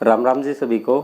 राम राम जी सभी को।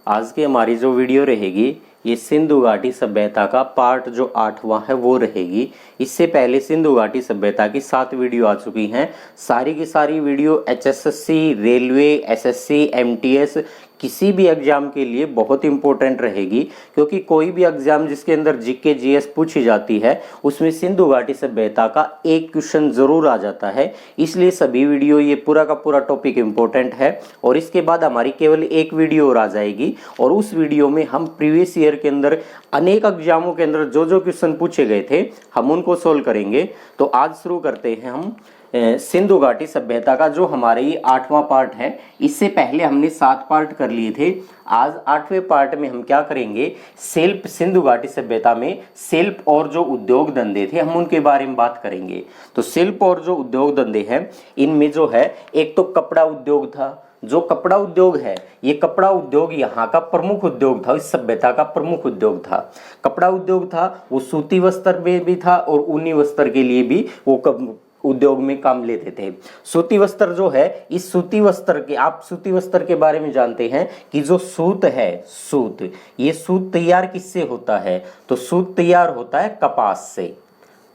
आज की हमारी जो वीडियो रहेगी ये सिंधु घाटी सभ्यता का पार्ट जो 8वां है वो रहेगी। इससे पहले सिंधु घाटी सभ्यता की 7 वीडियो आ चुकी हैं। सारी की सारी video HSSC, railway, SSC, MTS किसी भी एग्जाम के लिए बहुत इंपॉर्टेंट रहेगी, क्योंकि कोई भी एग्जाम जिसके अंदर जीके जीएस पूछी जाती है उसमें सिंधु घाटी सभ्यता का एक क्वेश्चन जरूर आ जाता है। इसलिए सभी वीडियो ये पूरा का पूरा टॉपिक इंपॉर्टेंट है। और इसके बाद हमारी केवल एक वीडियो और आ जाएगी और उस वीडियो में हम प्रीवियस ईयर के अंदर अनेक एग्जामों के अंदर जो जो क्वेश्चन पूछे गए थे हम उनको सोल्व करेंगे। तो आज शुरू करते हैं हम सिंधु घाटी सभ्यता का जो हमारे ये 8वां पार्ट है। इससे पहले हमने 7 पार्ट कर लिए थे। आज 8वें पार्ट में हम क्या करेंगे, शिल्प, सिंधु घाटी सभ्यता में शिल्प और जो उद्योग धंधे थे हम उनके बारे में बात करेंगे। तो शिल्प और जो उद्योग धंधे हैं इनमें जो है एक तो कपड़ा उद्योग था। जो कपड़ा उद्योग है ये कपड़ा उद्योग यहाँ का प्रमुख उद्योग था, इस सभ्यता का प्रमुख उद्योग था। कपड़ा उद्योग था वो सूती वस्त्र में भी था और ऊनी वस्त्र के लिए भी वो उद्योग में काम लेते थे। सूती वस्त्र जो है, इस सूती वस्त्र के, आप सूती वस्त्र के बारे में जानते हैं कि जो सूत है, सूत, ये सूत तैयार किससे होता है? तो सूत तैयार होता है कपास से।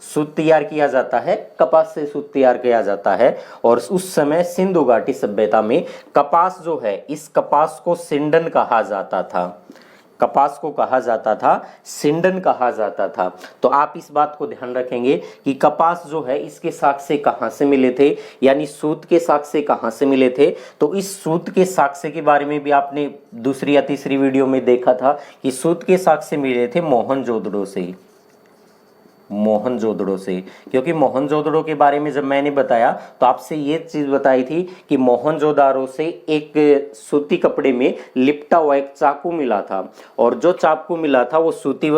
सूत तैयार किया जाता है कपास से, सूत तैयार किया जाता है। और उस समय सिंधु घाटी सभ्यता में कपास जो है, इस कपास को सिंडन कहा जाता था। कपास को कहा जाता था, सिंडन कहा जाता था। तो आप इस बात को ध्यान रखेंगे कि कपास जो है इसके शाख से कहां से मिले थे, यानी सूत के शाख से कहां से मिले थे। तो इस सूत के शाख से के बारे में भी आपने दूसरी या तीसरी वीडियो में देखा था कि सूत के शाख से मिले थे मोहनजोदड़ो से, मोहनजोदड़ो से। क्योंकि मोहनजोदड़ो के बारे में जब मैंने बताया तो आपसे ये चीज बताई थी कि मोहनजोदारो से एक सूती कपड़े में लिपटा हुआ एक चाकू मिला था और जो चाकू मिला था वो सूती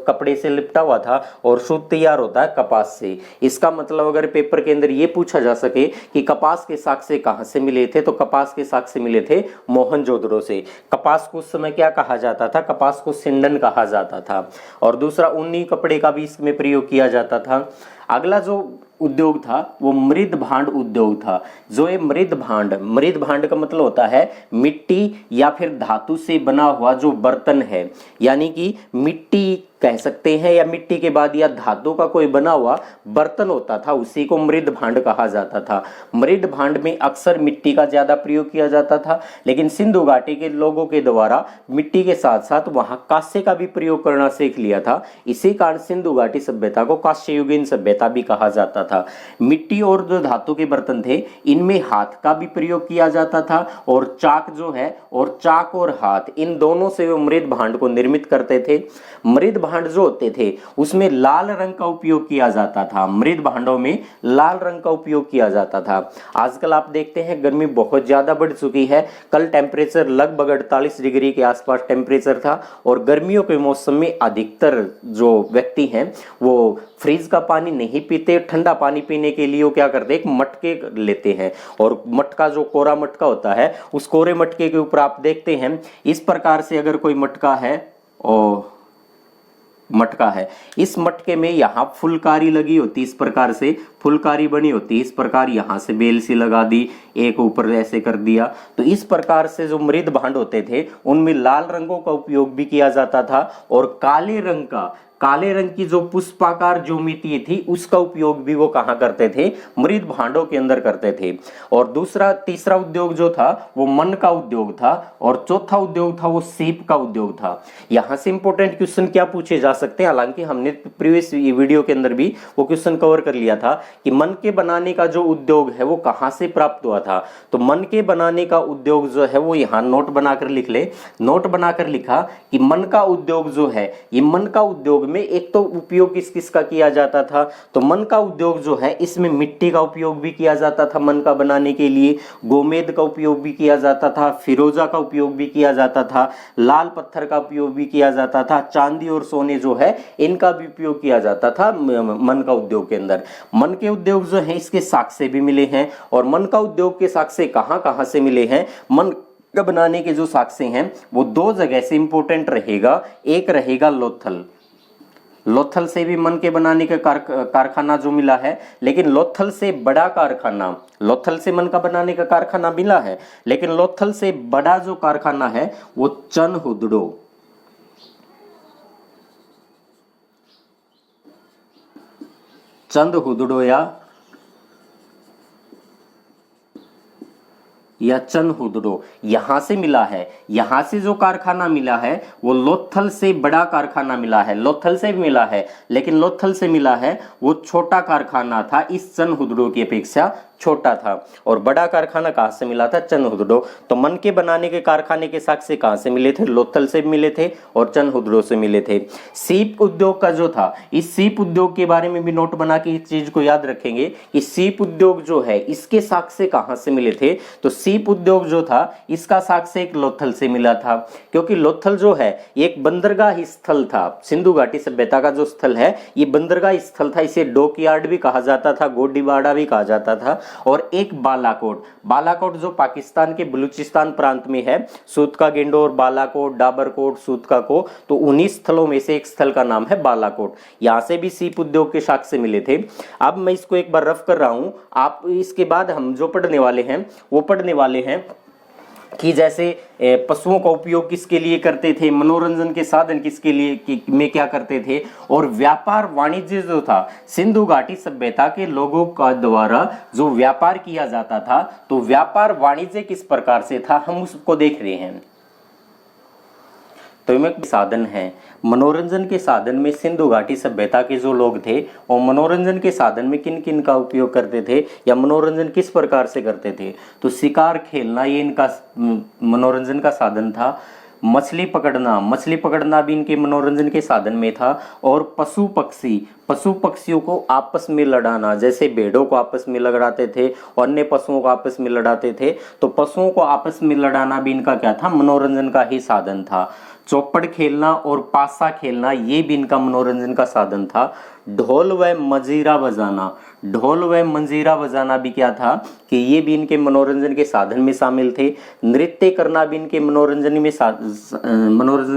कपड़े से लिपटा हुआ था और सूत तैयार होता है कपास से। इसका मतलब अगर पेपर के अंदर ये पूछा जा सके कि कपास के शाख से कहां से मिले थे, तो कपास के शाख से मिले थे मोहनजोदड़ो से। कपास को उस समय क्या कहा जाता था? कपास को सिंडन कहा जाता था। और दूसरा ऊनी कपड़े का भी इसमें प्रयोग किया जाता था। अगला जो उद्योग था वो मृद भांड उद्योग था। जो ये मृद भांड का मतलब होता है मिट्टी या फिर धातु से बना हुआ जो बर्तन है, यानी कि मिट्टी कह सकते हैं या मिट्टी के बाद या धातु का कोई बना हुआ बर्तन होता था, उसी को मृद भांड कहा जाता था। मृद भांड में अक्सर मिट्टी का ज्यादा प्रयोग किया जाता था, लेकिन सिंधु घाटी के लोगों के द्वारा मिट्टी के साथ साथ वहां कांसे का भी प्रयोग करना सीख लिया था। इसी कारण सिंधु घाटी सभ्यता को कांस्ययुगीन सभ्यता भी कहा जाता था। मिट्टी और जो धातु के बर्तन थे इनमें हाथ का भी प्रयोग किया जाता था और चाक जो है, और चाक और हाथ इन दोनों से वो मृद भांड को निर्मित करते थे। मृद भांड जो होते थे उसमें लाल रंग का उपयोग किया जाता था। मृद भांडों में लाल रंग का उपयोग किया जाता था। आजकल आप देखते हैं गर्मी बहुत ज्यादा बढ़ चुकी है। कल टेम्परेचर लगभग 48 डिग्री के आसपास टेम्परेचर था और गर्मियों के मौसम में अधिकतर जो व्यक्ति हैं वो फ्रिज का पानी नहीं पीते। ठंडा पानी पीने के लिए वो क्या करते हैं, एक मटके लेते हैं और मटका जो कोरा मटका होता है उस कोरे मटके के ऊपर आप देखते हैं इस प्रकार से अगर कोई मटका है और मटका है, इस मटके में यहाँ फुलकारी लगी होती, इस प्रकार से फुलकारी बनी होती, इस प्रकार यहाँ से बेल सी लगा दी, एक ऊपर ऐसे कर दिया। तो इस प्रकार से जो मृद भांड होते थे उनमें लाल रंगों का उपयोग भी किया जाता था और काले रंग की जो पुष्पाकार ज्योमिति थी उसका उपयोग भी वो कहां करते थे, मृद भांडों के अंदर करते थे। और तीसरा उद्योग जो था वो मन का उद्योग था और चौथा उद्योग था वो सीप का उद्योग था। यहां से इंपॉर्टेंट क्वेश्चन क्या पूछे जा सकते हैं, हालांकि हमने प्रीवियस वीडियो के अंदर भी वो क्वेश्चन कवर कर लिया था कि मन के बनाने का जो उद्योग है वो कहां से प्राप्त हुआ था। तो मन के बनाने का उद्योग जो है वो यहाँ नोट बनाकर लिख ले। नोट बनाकर लिखा कि मन का उद्योग जो है, ये मन का उद्योग में एक तो उपयोग किस किस का किया जाता था, तो मन का उद्योग जो है इसमें मिट्टी का उपयोग भी किया जाता था मन का बनाने के लिए, गोमेद का उपयोग भी किया जाता था, फिरोजा का उपयोग भी किया जाता था, लाल पत्थर का उपयोग भी किया जाता था, चांदी और सोने जो है इनका भी उपयोग किया जाता था मन का उद्योग के अंदर। मन के उद्योग जो है इसके शाख से भी मिले हैं और मन का उद्योग के शाख से कहां से मिले हैं, मन का बनाने के जो शाख से हैं वो 2 जगह से इंपॉर्टेंट रहेगा। एक रहेगा लोथल, लोथल से भी मन के बनाने का कारखाना जो मिला है, लेकिन लोथल से बड़ा कारखाना, लोथल से मन का बनाने का कारखाना मिला है, लेकिन लोथल से बड़ा जो कारखाना है वो चनहुदड़ो, चंदहुदड़ो या चनहुदड़ो यहां से मिला है। यहां से जो कारखाना मिला है वो लोथल से बड़ा कारखाना मिला है, लोथल से भी मिला है, लेकिन लोथल से मिला है वो छोटा कारखाना था, इस चनहुदड़ो की अपेक्षा छोटा था। और बड़ा कारखाना कहां से मिला था? चनहुदड़ो। तो मन के बनाने के कारखाने के साक्ष्य कहां से मिले थे? लोथल से मिले थे और चनहुदड़ो से मिले थे। सीप उद्योग का जो था, इस सीप उद्योग के बारे में भी नोट बना के इस चीज को याद रखेंगे कि सीप उद्योग जो है इसके साक्ष्य कहां से मिले थे? तो सीप उद्योग जो था इसका साक्ष्य एक लोथल से मिला था, क्योंकि लोथल जो है एक बंदरगाह स्थल था। सिंधु घाटी सभ्यता का जो स्थल है ये बंदरगाह स्थल था, इसे डॉकयार्ड भी कहा जाता था, गोडीबाड़ा भी कहा जाता था। और एक बालाकोट, बालाकोट जो पाकिस्तान के बलूचिस्तान प्रांत में है, सूत का गेंडोर, बालाकोट, डाबरकोट, सूत का को, तो उन्हीं स्थलों में से एक स्थल का नाम है बालाकोट। यहां से भी सीप उद्योग के साक्ष्य मिले थे। अब मैं इसको एक बार रफ कर रहा हूं, आप इसके बाद हम जो पढ़ने वाले हैं वो पढ़ने वाले हैं कि जैसे पशुओं का उपयोग किसके लिए करते थे, मनोरंजन के साधन किसके लिए में क्या करते थे, और व्यापार वाणिज्य जो था सिंधु घाटी सभ्यता के लोगों का द्वारा जो व्यापार किया जाता था, तो व्यापार वाणिज्य किस प्रकार से था हम उसको देख रहे हैं। तो में साधन है, मनोरंजन के साधन में सिंधु घाटी सभ्यता के जो लोग थे और मनोरंजन के साधन में किन किन का उपयोग करते थे या मनोरंजन किस प्रकार से करते थे? तो शिकार खेलना ये इनका मनोरंजन का साधन था। मछली पकड़ना भी इनके मनोरंजन के साधन में था। और पशु पक्षियों को आपस में लड़ाना, जैसे भेड़ों को आपस में लड़ाते थे और अन्य पशुओं को आपस में लड़ाते थे, तो पशुओं को आपस में लड़ाना भी इनका क्या था? मनोरंजन का ही साधन था। चौपड़ खेलना और पासा खेलना ये भी इनका मनोरंजन का साधन था। ढोल व मंजीरा बजाना भी क्या था कि ये भी इनके मनोरंजन के साधन में शामिल थे। नृत्य करना भी इनके मनोरंजन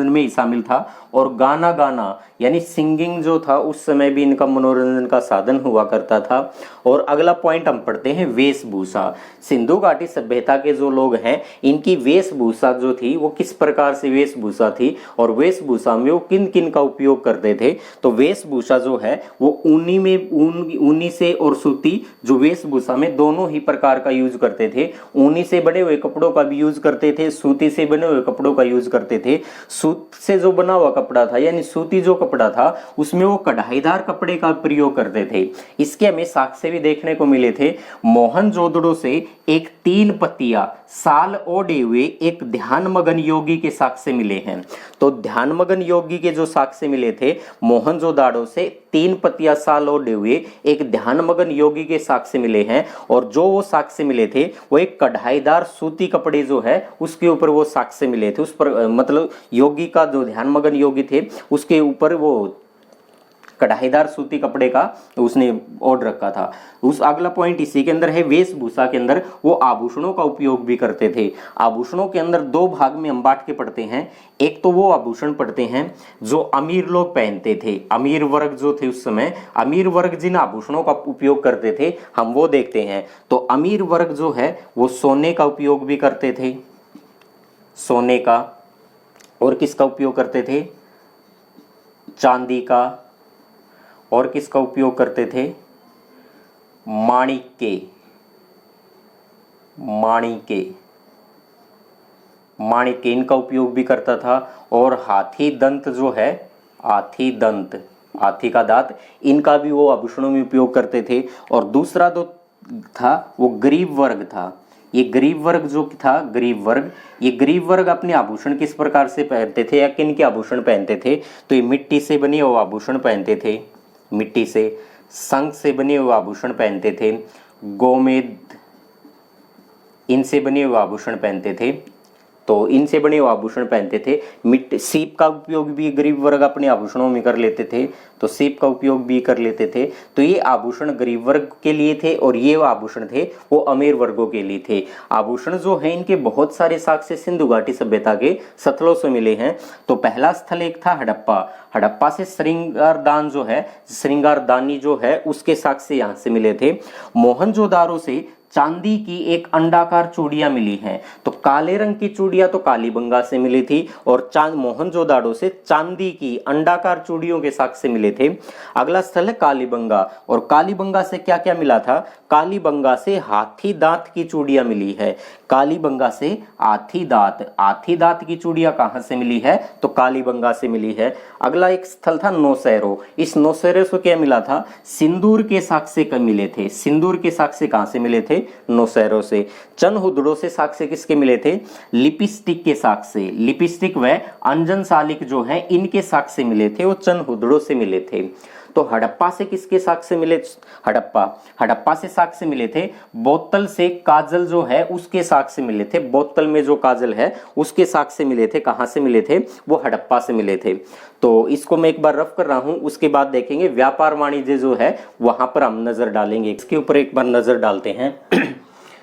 में ही शामिल था। और गाना गाना यानी सिंगिंग जो था उस समय भी इनका मनोरंजन का साधन हुआ करता था। और अगला पॉइंट हम पढ़ते हैं वेशभूषा। सिंधु घाटी सभ्यता के जो लोग हैं इनकी वेशभूषा जो थी वो किस प्रकार से वेशभूषा थी और वेशभूषा में वो किन किन का उपयोग करते थे? तो वेशभूषा जो है वो ऊनी से और सूती जो वेशभूषा में दोनों ही प्रकार का यूज करते थे। ऊनी से बने हुए कपड़ों का भी यूज करते थे, सूती से बने हुए कपड़ों का यूज करते थे। सूत से जो बना हुआ कपड़ा था यानी सूती जो कपड़ा था उसमें वो कढ़ाईदार कपड़े का प्रयोग करते थे। इसके हमें साक्ष्य भी देखने को मिले थे। मोहनजोदड़ो से एक 3 पत्तियां साल ओढ़े हुए एक ध्यानमग्न योगी के साक्ष्य मिले हैं। तो ध्यानमग्न योगी के जो साक्ष्य मिले थे मोहनजोदड़ो से 3 पत्तियां साल ओढ़े हुए एक ध्यानमग्न योगी के साक्ष्य मिले हैं। और जो वो साक्ष्य मिले थे वो एक कढ़ाईदार सूती कपड़े जो है उसके ऊपर वो साक्ष्य मिले थे। उस पर मतलब योगी का जो ध्यानमग्न योगी थे उसके ऊपर वो कढ़ाईदार सूती कपड़े का उसने ओढ़ रखा था। उस अगला पॉइंट इसी के अंदर है, वेशभूषा के अंदर वो आभूषणों का उपयोग भी करते थे। आभूषणों के अंदर 2 भाग में हम बांट के पढ़ते हैं। एक तो वो आभूषण पढ़ते हैं जो अमीर लोग पहनते थे, अमीर वर्ग जो थे उस समय, अमीर वर्ग जिन आभूषणों का उपयोग करते थे हम वो देखते हैं। तो अमीर वर्ग जो है वो सोने का उपयोग भी करते थे, सोने का, और किसका उपयोग करते थे? चांदी का, और किसका उपयोग करते थे? माणिक के इनका उपयोग भी करता था। और हाथी दंत जो है, हाथी का दांत, इनका भी वो आभूषणों में उपयोग करते थे। और दूसरा जो था वो गरीब वर्ग था। ये गरीब वर्ग जो था, ये गरीब वर्ग अपने आभूषण किस प्रकार से पहनते थे या किन के आभूषण पहनते थे? तो ये मिट्टी से बने हुए आभूषण पहनते थे, मिट्टी से, शंख से बने हुए आभूषण पहनते थे, गोमेद इनसे बने हुए आभूषण पहनते थे। तो इनसे बने हुए आभूषण पहनते थे। मिट्टी सीप का उपयोग भी गरीब वर्ग अपने आभूषणों में कर लेते थे, तो सीप का उपयोग भी कर लेते थे। तो ये आभूषण गरीब वर्ग के लिए थे और ये आभूषण थे वो अमीर वर्गों के लिए थे। आभूषण जो है इनके बहुत सारे साक्ष्य सिंधु घाटी सभ्यता के स्थलों से मिले हैं। तो पहला स्थल एक था हड़प्पा। हड़प्पा से श्रृंगारदान जो है, श्रृंगारदानी जो है उसके साक्ष्य यहाँ से मिले थे। मोहनजोदारो से चांदी की एक अंडाकार चूड़ियां मिली हैं। तो काले रंग की चूड़ियां तो कालीबंगा से मिली थी और मोहनजोदाड़ो से चांदी की अंडाकार चूड़ियों के साक्ष्य मिले थे। अगला स्थल है कालीबंगा। और कालीबंगा से क्या क्या मिला था? कालीबंगा से हाथी दांत की चूड़ियां मिली है। कालीबंगा से हाथी दांत की चूड़ियां कहां से मिली है? तो कालीबंगा से मिली है। अगला एक स्थल था नौशेरो। इस नौशेरो से क्या मिला था? सिंदूर के साक्ष्य का मिले थे। सिंदूर के साक्ष्य कहां से मिले थे? नौशेरो से। चनहुदड़ो से साक्ष्य किसके मिले थे? लिपस्टिक के साक्ष्य। लिपस्टिक व अंजन सालिक जो है इनके साक्ष्य मिले थे, वो चनहुदड़ो से मिले थे। तो हड़प्पा से किसके साक्ष्य मिले? हड़प्पा से साक्ष्य मिले थे बोतल से काजल जो है उसके साक्ष्य मिले थे। बोतल में जो काजल है उसके साक्ष्य मिले थे। कहां से मिले थे? वो हड़प्पा से मिले थे। तो इसको मैं एक बार रफ कर रहा हूं, उसके बाद देखेंगे व्यापार वाणिज्य जो है वहां पर हम नजर डालेंगे। इसके ऊपर एक बार नजर डालते हैं।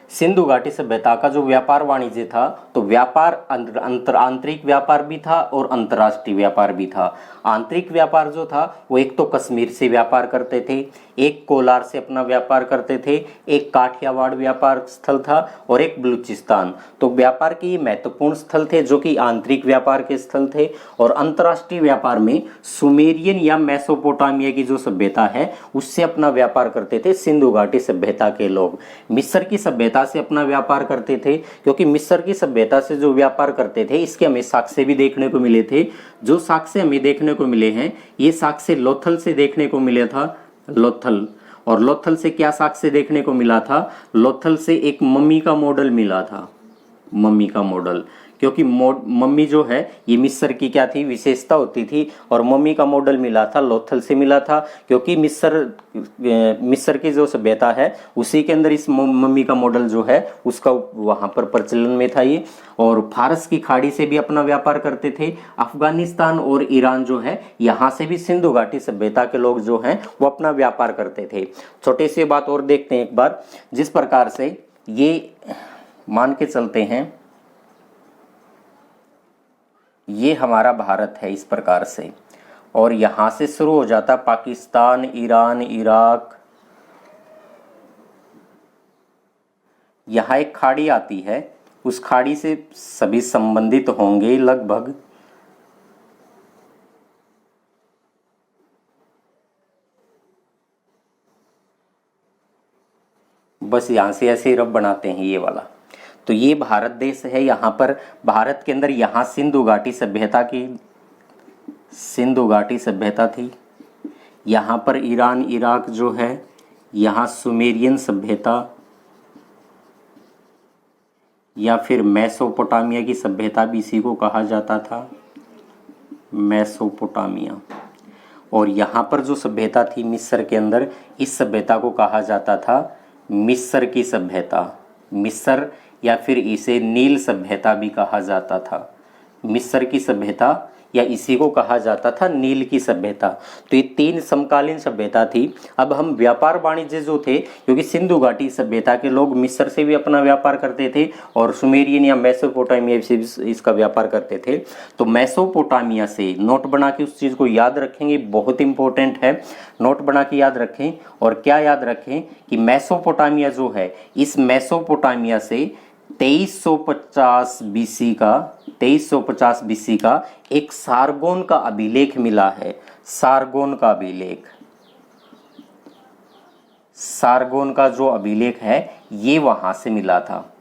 सिंधु घाटी सभ्यता का जो व्यापार वाणिज्य था, तो व्यापार आंतरिक व्यापार भी था और अंतर्राष्ट्रीय व्यापार भी था। आंतरिक व्यापार जो था वो एक तो कश्मीर से व्यापार करते थे, एक कोलार से अपना व्यापार करते थे, एक काठियावाड़ व्यापार स्थल था और एक बलूचिस्तान। तो व्यापार के ये महत्वपूर्ण स्थल थे जो कि आंतरिक व्यापार के स्थल थे। और अंतर्राष्ट्रीय व्यापार में सुमेरियन या मेसोपोटामिया की जो सभ्यता है उससे अपना व्यापार करते थे सिंधु घाटी सभ्यता के लोग। मिस्र की सभ्यता से अपना व्यापार करते थे, क्योंकि मिस्र की सभ्यता से जो व्यापार करते थे इसके हमें साक्ष्य भी देखने को मिले थे। जो साक्ष्य हमें देखने को मिले हैं ये साक्ष्य लोथल से देखने को मिला था। लोथल, और लोथल से क्या साक्ष्य देखने को मिला था? लोथल से एक मम्मी का मॉडल मिला था। मम्मी का मॉडल, क्योंकि मम्मी जो है ये मिस्र की क्या थी? विशेषता होती थी। और मम्मी का मॉडल मिला था लोथल से मिला था, क्योंकि मिस्र की जो सभ्यता है उसी के अंदर इस मम्मी का मॉडल जो है उसका वहां पर प्रचलन में था ये। और फारस की खाड़ी से भी अपना व्यापार करते थे। अफगानिस्तान और ईरान जो है यहाँ से भी सिंधु घाटी सभ्यता के लोग जो हैं वो अपना व्यापार करते थे। छोटी सी बात और देखते हैं एक बार। जिस प्रकार से ये मान के चलते हैं ये हमारा भारत है इस प्रकार से, और यहां से शुरू हो जाता पाकिस्तान, ईरान, इराक। यहां एक खाड़ी आती है, उस खाड़ी से सभी संबंधित होंगे लगभग। बस यहां से ऐसे रब बनाते हैं ये वाला। तो ये भारत देश है। यहाँ पर भारत के अंदर यहाँ सिंधु घाटी सभ्यता थी। यहाँ पर ईरान, इराक जो है, यहाँ सुमेरियन सभ्यता या फिर मेसोपोटामिया की सभ्यता भी इसी को कहा जाता था, मेसोपोटामिया। और यहाँ पर जो सभ्यता थी मिस्र के अंदर, इस सभ्यता को कहा जाता था मिस्र की सभ्यता। मिस्र या फिर इसे नील सभ्यता भी कहा जाता था। मिस्र की सभ्यता या इसी को कहा जाता था नील की सभ्यता। तो ये तीन समकालीन सभ्यता थी। अब हम व्यापार वाणिज्य जो थे, क्योंकि सिंधु घाटी सभ्यता के लोग मिस्र से भी अपना व्यापार करते थे और सुमेरियन या मेसोपोटामिया से भी इसका व्यापार करते थे। तो मेसोपोटामिया से, नोट बना के उस चीज़ को याद रखेंगे, बहुत इंपॉर्टेंट है, नोट बना के याद रखें। और क्या याद रखें कि मेसोपोटामिया जो है, इस मेसोपोटामिया से 2350 बीसी का एक सारगोन का अभिलेख मिला है। सारगोन का अभिलेख, सारगोन का जो अभिलेख है ये वहां से मिला था।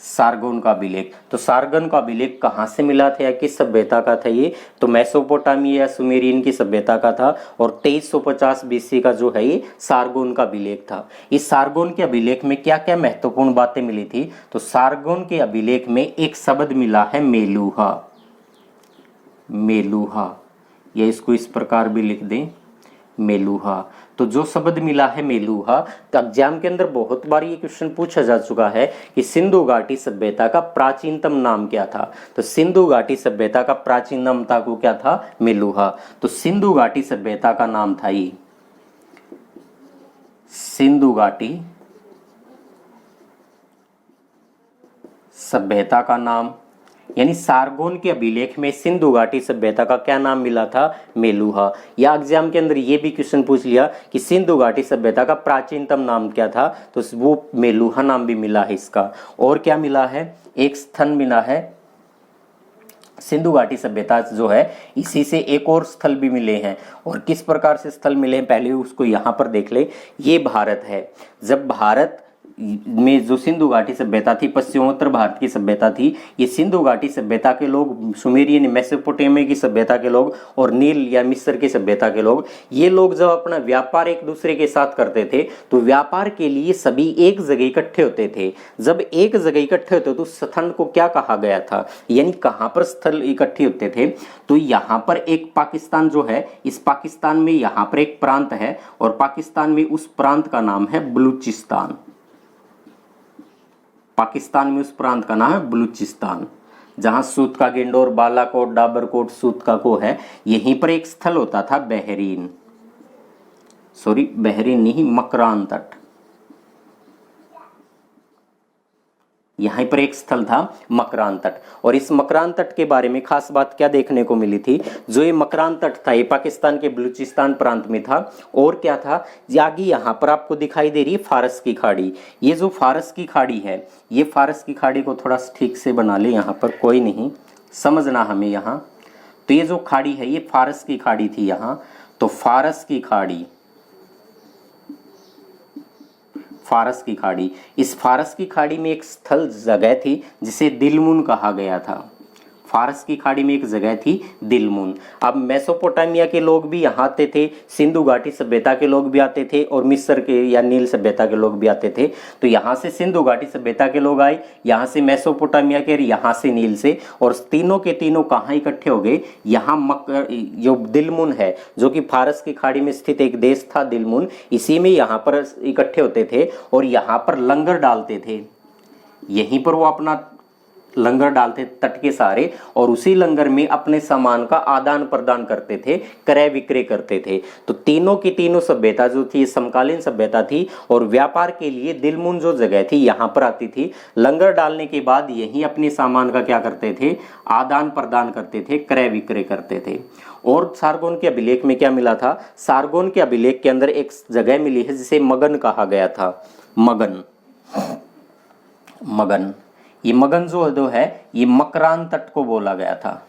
सारगोन का अभिलेख, तो सारगोन का अभिलेख कहाँ से मिला था या किस सभ्यता का था ये? तो मेसोपोटामिया या सुमेरियन की सभ्यता का था। और 2350 बीसी का जो है ये सारगोन का अभिलेख था। इस सारगोन के अभिलेख में क्या क्या महत्वपूर्ण बातें मिली थी? तो सारगोन के अभिलेख में एक शब्द मिला है मेलूहा। मेलूहा, या इसको इस प्रकार भी लिख दें मेलुहा। तो जो शब्द मिला है मेलुहा, तो एग्जाम के अंदर बहुत बार ये क्वेश्चन पूछा जा चुका है कि सिंधु घाटी सभ्यता का प्राचीनतम नाम क्या था। तो सिंधु घाटी सभ्यता का प्राचीन नाम था को क्या था, मेलुहा। तो सिंधु घाटी सभ्यता का नाम था ये सिंधु घाटी सभ्यता का नाम, यानी सारगोन के अभिलेख में सिंधु घाटी सभ्यता का क्या नाम मिला था, मेलुहा। या एग्जाम के अंदर ये भी क्वेश्चन पूछ लिया कि सिंधु घाटी सभ्यता का प्राचीनतम नाम क्या था, तो वो मेलुहा नाम भी मिला है इसका। और क्या मिला है, एक स्थल मिला है सिंधु घाटी सभ्यता जो है, इसी से एक और स्थल भी मिले हैं। और किस प्रकार से स्थल मिले हैं पहले उसको यहाँ पर देख ले। ये भारत है, जब भारत में जो सिंधु घाटी सभ्यता थी, पश्चिमोत्तर भारत की सभ्यता थी, ये सिंधु घाटी सभ्यता के लोग, सुमेरियन मेसोपोटामिया की सभ्यता के लोग और नील या मिस्र की सभ्यता के लोग, ये लोग जब अपना व्यापार एक दूसरे के साथ करते थे तो व्यापार के लिए सभी एक जगह इकट्ठे होते थे। जब एक जगह इकट्ठे होते तो स्थल को क्या कहा गया था, यानी कहाँ पर स्थल इकट्ठे होते थे, तो यहाँ पर एक पाकिस्तान जो है, इस पाकिस्तान में यहाँ पर एक प्रांत है और पाकिस्तान में उस प्रांत का नाम है बलूचिस्तान। पाकिस्तान में उस प्रांत का नाम है बलूचिस्तान, जहां सूत का गेंडोर, बालाकोट, डाबरकोट, सूत का को है। यहीं पर एक स्थल होता था बहरीन, बहरीन नहीं, मकरान तट। यहाँ पर एक स्थल था मकरान तट। और इस मकरान तट के बारे में खास बात क्या देखने को मिली थी, जो ये मकरान तट था ये पाकिस्तान के बलूचिस्तान प्रांत में था। और क्या था, आगे यहाँ पर आपको दिखाई दे रही है फारस की खाड़ी। ये जो फारस की खाड़ी है, ये फारस की खाड़ी को थोड़ा ठीक से बना ले, यहाँ पर कोई नहीं समझना हमें यहाँ। तो ये जो खाड़ी है ये फारस की खाड़ी थी यहाँ। तो फारस की खाड़ी, फारस की खाड़ी, इस फारस की खाड़ी में एक स्थल जगह थी जिसे दिलमुन कहा गया था। फारस की खाड़ी में एक जगह थी दिलमुन। अब मेसोपोटामिया के लोग भी यहाँ आते थे, सिंधु घाटी सभ्यता के लोग भी आते थे और मिस्र के या नील सभ्यता के लोग भी आते थे। तो यहाँ से सिंधु घाटी सभ्यता के लोग आए, यहाँ से मेसोपोटामिया के, यहाँ से नील से, और तीनों के तीनों कहाँ इकट्ठे हो गए, यहाँ जो दिलमुन है, जो कि फारस की खाड़ी में स्थित एक देश था दिलमुन, इसी में यहाँ पर इकट्ठे होते थे और यहाँ पर लंगर डालते थे। यहीं पर वो अपना लंगर डालते तट के सहारे और उसी लंगर में अपने सामान का आदान प्रदान करते थे, क्रय विक्रय करते थे। तो तीनों की तीनों सभ्यता जो थी समकालीन सभ्यता थी और व्यापार के लिए दिलमुन जो जगह थी यहाँ पर आती थी। लंगर डालने के बाद यहीं अपने सामान का क्या करते थे, आदान प्रदान करते थे, क्रय विक्रय करते थे। और सारगोन के अभिलेख में क्या मिला था, सारगोन के अभिलेख के अंदर एक जगह मिली है जिसे मगन कहा गया था। मगन, मगन, ये मगन जो है ये मकरान तट को बोला गया था।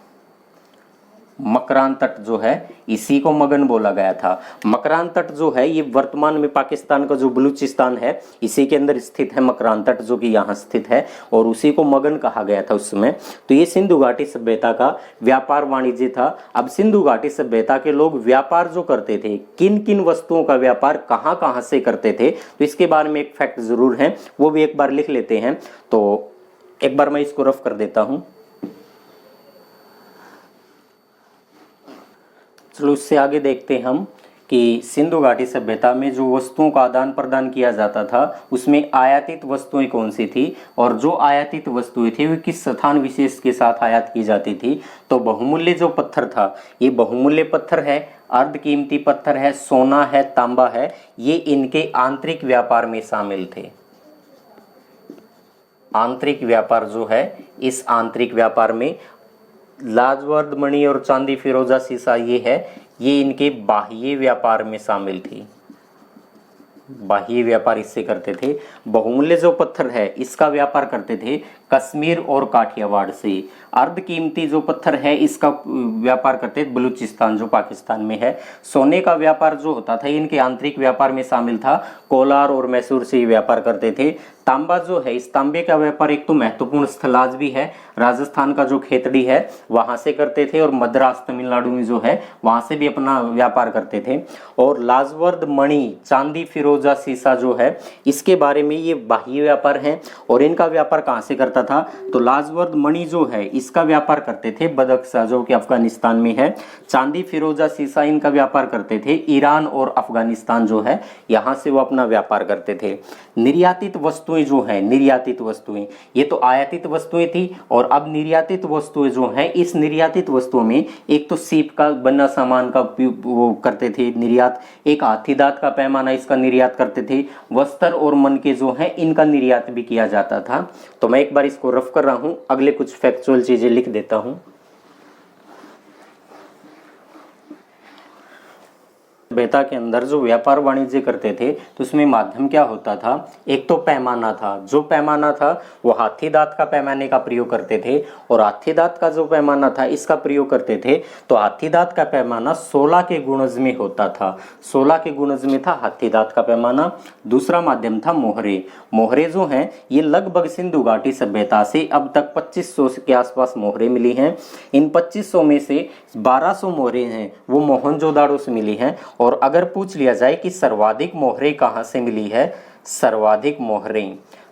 मकरान तट जो है इसी को मगन बोला गया था। मकरान तट जो है ये वर्तमान में पाकिस्तान का जो बलूचिस्तान है इसी के अंदर स्थित है मकरान तट, जो कि यहाँ स्थित है और उसी को मगन कहा गया था उस समय। तो ये सिंधु घाटी सभ्यता का व्यापार वाणिज्य था। अब सिंधु घाटी सभ्यता के लोग व्यापार जो करते थे, किन किन वस्तुओं का व्यापार कहाँ कहाँ से करते थे, तो इसके बारे में एक फैक्ट जरूर है, वो भी एक बार लिख लेते हैं। तो एक बार मैं इसको रफ कर देता हूं। चलो इससे आगे देखते हैं हम कि सिंधु घाटी सभ्यता में जो वस्तुओं का आदान प्रदान किया जाता था उसमें आयातित वस्तुएं कौन सी थी, और जो आयातित वस्तुएं थी वो किस स्थान विशेष के साथ आयात की जाती थी। तो बहुमूल्य जो पत्थर था, ये बहुमूल्य पत्थर है, अर्ध कीमती पत्थर है, सोना है, तांबा है, ये इनके आंतरिक व्यापार में शामिल थे। आंतरिक व्यापार जो है, इस आंतरिक व्यापार में लाजवर्द मणि और चांदी फिरोजा सीसा ये है, ये इनके बाह्य व्यापार में शामिल थी। बाह्य व्यापार इससे करते थे। बहुमूल्य जो पत्थर है इसका व्यापार करते थे कश्मीर और काठियावाड़ से। अर्ध कीमती जो पत्थर है इसका व्यापार करते थे बलूचिस्तान जो पाकिस्तान में है। सोने का व्यापार जो होता था इनके आंतरिक व्यापार में शामिल था, कोलार और मैसूर से व्यापार करते थे। तांबा जो है, इस तांबे का व्यापार एक तो महत्वपूर्ण स्थल आज भी है, राजस्थान का जो खेतड़ी है वहां से करते थे और मद्रास तमिलनाडु में जो है वहां से भी अपना व्यापार करते थे। और लाजवर्द मणि, चांदी फिरोजा सीसा जो है इसके बारे में ये बाह्य व्यापार है। और इनका व्यापार कहाँ से करता जाता था। तो लाजवर्द मणि जो है इसका व्यापार करते थे बदख्शां जो कि अफगानिस्तान में है। चांदी फिरोजा सीसा इनका व्यापार करते थे ईरान और अफगानिस्तान जो है यहाँ से वो अपना व्यापार करते थे। निर्यातित वस्तुएं जो है, निर्यातित वस्तुएं, ये तो आयातित वस्तुएं थी और अब निर्यातित वस्तुएं जो हैं, इस निर्यातित वस्तुओं में एक तो सीप का बना सामान का वो करते थे निर्यात, एक हाथी दांत का पैमाना इसका निर्यात करते थे, वस्त्र और मन के जो है इनका निर्यात भी किया जाता था। तो मैं एक बार इसको रफ कर रहा हूं, अगले कुछ फैक्चुअल चीजें लिख देता हूं। सभ्यता के अंदर जो व्यापार वाणिज्य करते थे तो उसमें माध्यम क्या होता था, एक तो पैमाना था, जो पैमाना था वो हाथी दांत का पैमाने का प्रयोग करते थे और हाथी दांत का जो पैमाना था इसका प्रयोग करते थे। तो हाथी दांत का पैमाना 16 के गुणज में होता था, 16 के गुणज में था हाथी दांत का पैमाना। दूसरा माध्यम था मोहरे। मोहरे जो हैं ये लगभग सिंधु घाटी सभ्यता से अब तक 2500 के आसपास मोहरे मिली हैं। इन 2500 में से 1200 मोहरे हैं वो मोहनजोदाड़ो से मिली हैं। और अगर पूछ लिया जाए कि सर्वाधिक मोहरे कहाँ से मिली है, सर्वाधिक मोहरे,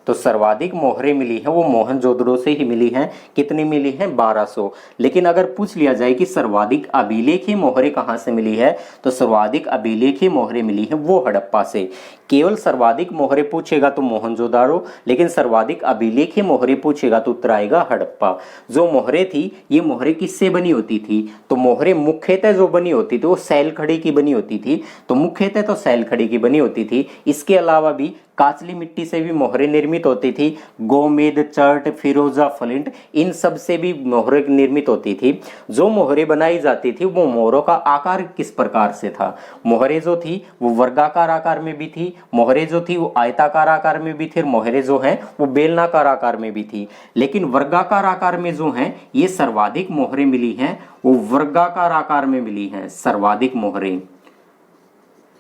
तो सर्वाधिक मोहरे मिली है वो मोहनजोदड़ो से ही मिली हैं। कितनी मिली हैं, 1200। लेकिन अगर पूछ लिया जाए कि सर्वाधिक अभिलेखी मोहरे कहाँ से मिली है, तो सर्वाधिक अभिलेखी मोहरे मिली है वो हड़प्पा से। केवल सर्वाधिक मोहरे पूछेगा तो मोहनजोदाड़ो, लेकिन सर्वाधिक अभिलेखी मोहरे पूछेगा तो उत्तर आएगा हड़प्पा। जो मोहरे थी ये मोहरे किससे बनी होती थी, तो मोहरे मुख्यतः जो बनी होती थी वो सैल खड़ी की बनी होती थी। तो मुख्यतः तो सैल खड़ी की बनी होती थी, इसके अलावा भी काचली मिट्टी से भी मोहरे निर्मित होती थी। गोमेद, चर्ट, फिरोजा, फ्लिंट, इन सब से भी मोहरे निर्मित होती थी। जो मोहरे बनाई जाती थी वो मोहरों का आकार किस प्रकार से था, मोहरे जो थी वो वर्गाकार आकार में भी थी, मोहरे जो थी वो आयताकार आकार में भी थी, मोहरे जो हैं वो बेलनाकार आकार में भी थी। लेकिन वर्गाकार आकार में जो हैं ये सर्वाधिक मोहरे मिली हैं वो वर्गाकार आकार में मिली हैं सर्वाधिक मोहरे।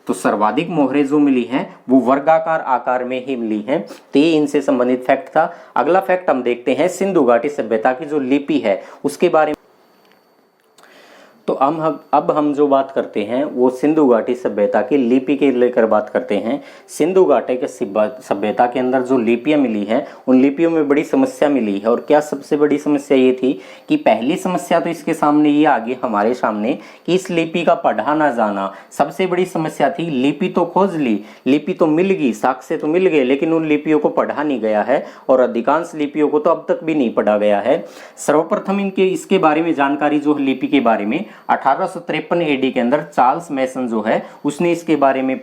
तो सर्वाधिक मोहरे जो मिली हैं वो वर्गाकार आकार में ही मिली हैं। तो ये इनसे संबंधित फैक्ट था। अगला फैक्ट हम देखते हैं सिंधु घाटी सभ्यता की जो लिपि है उसके बारे में। तो अब हम जो बात करते हैं वो सिंधु घाटी सभ्यता की लिपि के लेकर बात करते हैं। सिंधु घाटी के सभ्यता के अंदर जो लिपियां मिली हैं उन लिपियों में बड़ी समस्या मिली है। और क्या सबसे बड़ी समस्या ये थी कि पहली समस्या तो इसके सामने ये आ गई हमारे सामने कि इस लिपि का पढ़ा ना जाना सबसे बड़ी समस्या थी। लिपि तो खोज ली, लिपि तो मिल गई, साक्ष्य तो मिल गए, लेकिन उन लिपियों को पढ़ा नहीं गया है और अधिकांश लिपियों को तो अब तक भी नहीं पढ़ा गया है। सर्वप्रथम इसके बारे में जानकारी जो लिपि के बारे में 1853 एडी के अंदर चार्ल्स मैसन जो है उसने इसके बारे में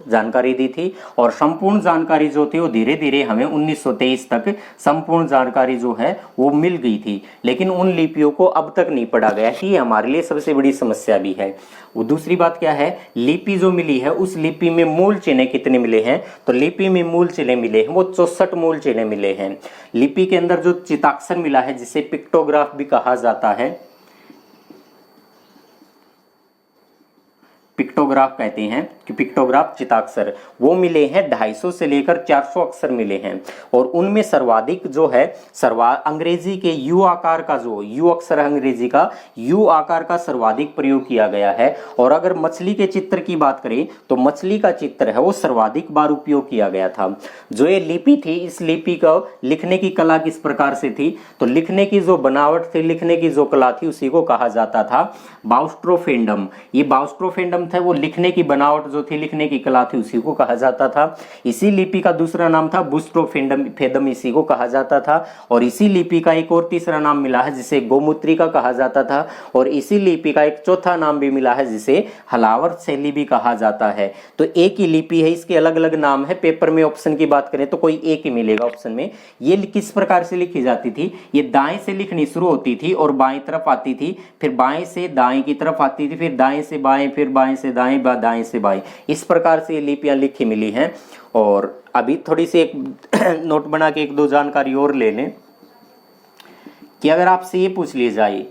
जानकारी दी थी। और संपूर्ण जानकारी जो थी वो धीरे धीरे हमें 1923 तक संपूर्ण जानकारी जो है वो मिल गई थी, लेकिन उन लिपियों को अब तक नहीं पढ़ा गया। ये हमारे लिए सबसे बड़ी समस्या भी है। वो दूसरी बात क्या है, लिपि जो मिली है उस लिपि में मूल चिन्ह कितने मिले हैं, तो लिपि में मूल चिन्ह मिले हैं वो 64 मूल चिन्ह मिले हैं। लिपि के अंदर जो चिताक्षर मिला है जिसे पिक्टोग्राफ भी कहा जाता है, पिक्टोग्राफ कहते हैं कि पिक्टोग्राफ चिताक्षर, वो मिले हैं 250 से लेकर 400 अक्षर मिले हैं। और उनमें सर्वाधिक जो है अंग्रेजी के यू आकार का, जो यू अक्षर अंग्रेजी का यू आकार का सर्वाधिक प्रयोग किया गया है। और अगर मछली के चित्र की बात करें तो मछली का चित्र है वो सर्वाधिक बार उपयोग किया गया था। जो ये लिपि थी इस लिपि को लिखने की कला किस प्रकार से थी, तो लिखने की जो बनावट थी, लिखने की जो कला थी उसी को कहा जाता था बाउस्ट्रोफेंडम। ये बाउस्ट्रोफेंडम था वो लिखने की बनावट जो थी, लिखने की कला थी, उसी को कहा जाता था। इसी लिपि का दूसरा नाम था बुस्ट्रोफेंडम, इसी को कहा जाता था। और इसी लिपि का एक और तीसरा नाम मिला है जिसे गोमुत्रिका कहा जाता था। और इसी लिपि का एक चौथा नाम भी मिला है जिसे हलावर्त शैली भी कहा जाता है। तो एक ही लिपि है, इसके अलग अलग नाम है। पेपर में ऑप्शन की बात करें तो कोई एक ही मिलेगा ऑप्शन में। ये किस प्रकार से लिखी जाती थी, ये दाएं से लिखनी शुरू होती थी और बाएं तरफ आती थी, फिर बाएं से दाएं की तरफ आती थी, फिर दाएं से बाएं, फिर बाएं से दाएं, दाएं से बाएं, इस प्रकार से ये लिपियां लिखी मिली हैं। और अभी थोड़ी सी एक नोट बना के एक दो जानकारी और ले लें कि अगर आपसे ये पूछ लिया जाए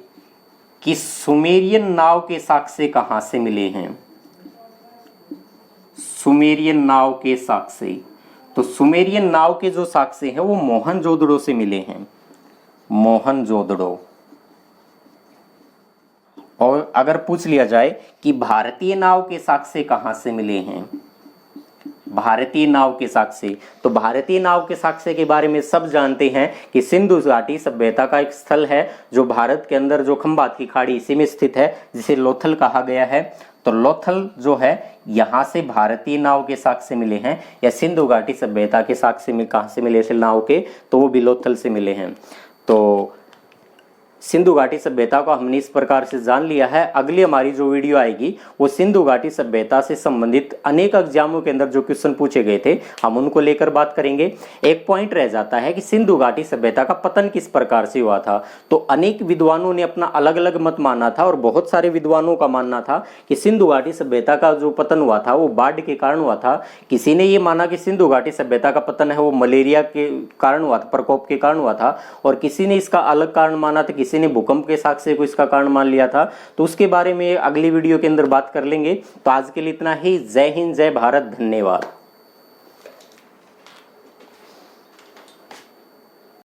कि सुमेरियन नाव के साक्ष्य कहां से मिले हैं, सुमेरियन नाव के साक्ष्य, तो सुमेरियन नाव के जो साक्ष्य हैं वो मोहनजोदड़ो से मिले हैं, मोहनजोदड़ो। और अगर पूछ लिया जाए कि भारतीय नाव के साक्ष्य कहां से मिले हैं, भारतीय नाव के साक्ष्य। तो भारतीय नाव के साक्ष्य के बारे में सब जानते हैं कि सिंधु घाटी सभ्यता का एक स्थल है जो भारत के अंदर जो खंबात की खाड़ी इसी में स्थित है, जिसे लोथल कहा गया है। तो लोथल जो है यहाँ से भारतीय नाव के साक्ष्य मिले हैं, या सिंधु घाटी सभ्यता के साक्ष्य में कहाँ से मिले थे नाव के, तो वो भी लोथल से मिले हैं। तो सिंधु घाटी सभ्यता को हमने इस प्रकार से जान लिया है। अगली हमारी जो वीडियो आएगी वो सिंधु घाटी सभ्यता से संबंधित अनेक एग्जामों के अंदर जो क्वेश्चन पूछे गए थे हम उनको लेकर बात करेंगे। एक पॉइंट रह जाता है कि सिंधु घाटी सभ्यता का पतन किस प्रकार से हुआ था। तो अनेक विद्वानों ने अपना अलग अलग मत माना था, और बहुत सारे विद्वानों का मानना था कि सिंधु घाटी सभ्यता का जो पतन हुआ था वो बाढ़ के कारण हुआ था। किसी ने ये माना कि सिंधु घाटी सभ्यता का पतन है वो मलेरिया के कारण हुआ था, प्रकोप के कारण हुआ था, और किसी ने इसका अलग कारण माना था, किसी ने भूकंप के साक्ष्य को इसका कारण मान लिया था। तो उसके बारे में अगली वीडियो के अंदर बात कर लेंगे। तो आज के लिए इतना ही। जय हिंद, जय भारत, धन्यवाद।